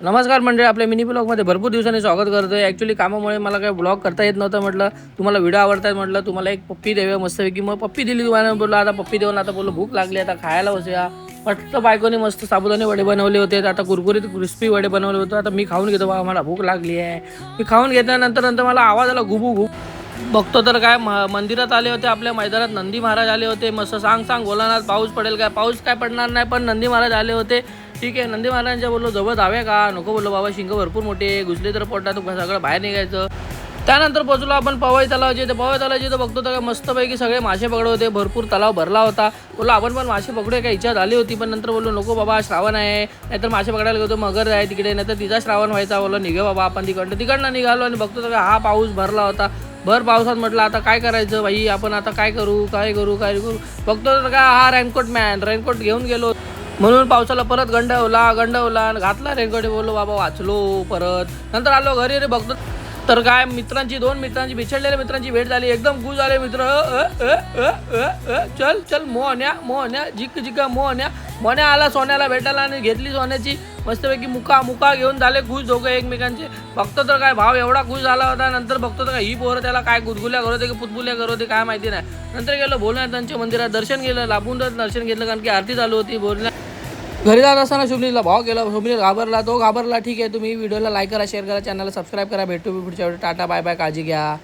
नमस्कार मंडळी, आपल्या मिनी ब्लॉगमध्ये भरपूर दिवसांनी स्वागत करतोय. ॲक्च्युली कामामुळे मला काही ब्लॉग करता येत नव्हतं. म्हटलं तुम्हाला व्हिडिओ आवडतात, म्हटलं तुम्हाला एक पप्पी देऊया मस्तपैकी. मग पप्पी दिली तुम्हाला. बोललो आता पप्पी देऊन आता बोललो भूक लागली, आता खायला बसूया. मस्त बायकोने मस्त साबुदाणे वडे बनवले होते. आता कुरकुरीत क्रिस्पी वडे बनवले होते. आता मी खाऊन घेतो, बाबा मला भूक लागली आहे. मी खाऊन घेतल्यानंतर मला आवाज आला गुबू गुबू. बघतो तर काय मंदिरात आले होते, आपल्या मैदानात नंदी महाराज आले होते. मस्त सांग भोलानाथ पाऊस पडेल काय. पाऊस काय पडणार नाही, पण नंदी महाराज आले होते. ठीक आहे, नंदी महाराजांच्या बोललो जवळ जावे का नको. बोललो बाबा शिंग भरपूर मोठे घुसले तर पोटात सगळं बाहेर निघायचं. त्यानंतर पोचलो आपण पवई तलावाचे. तर पवई तलावाचे तर बघतो तर मस्तपैकी सगळे मासे पकडत होते. भरपूर तलाव भरला होता. बोललो आपण पण मासे पकडूया, काही इच्छा झाली होती. पण नंतर बोललो नको बाबा, श्रावण आहे, नाहीतर मासे पकडायला गेलो मगर आहे तिकडे, नाहीतर तिचा श्रावण व्हायचा. बोललो निघे बाबा आपण तिकडनं निघालो. आणि बघतो तर हा पाऊस भरला होता. भर पावसात म्हटलं आता काय करायचं भाई, आपण आता काय करू. बघतो तर का हा रेनकोट घेऊन गेलो. म्हणून पावसाला परत गंडवला आणि घातला रेनकोट. बोललो बाबा वाचलो. परत नंतर आलो घरी. रे बघतो तर काय दोन मित्रांची बिछडलेल्या मित्रांची भेट झाली. एकदम खुश झाले मित्र. चल मोहन्या जिका मोहन्या आला सोन्याला भेटायला आणि घेतली सोन्याची मस्तपैकी मुका घेऊन झाले खुश दोघं एकमेकांचे. बघतो तर काय भाव एवढा खुश झाला होता. नंतर बघतो तर काय ही पोरं त्याला काय गुदगुल्या करत होते की पुतबुल्या करत होते काय माहिती नाही. नंतर गेलो भोलेनाथांच्या मंदिरात दर्शन केलं. लांबून दर्शन घेतलं कारण की आरती चालू होती. घरी जात असताना शुभनीलला भाव केला. शुभनील घाबरला, तो घाबरला. ठीक आहे, तुम्ही व्हिडिओला लाईक करा, शेअर करा, चॅनलला सबस्क्राईब करा. भेटू पुढच्या वेळी. टाटा बाय बाय, काळजी घ्या.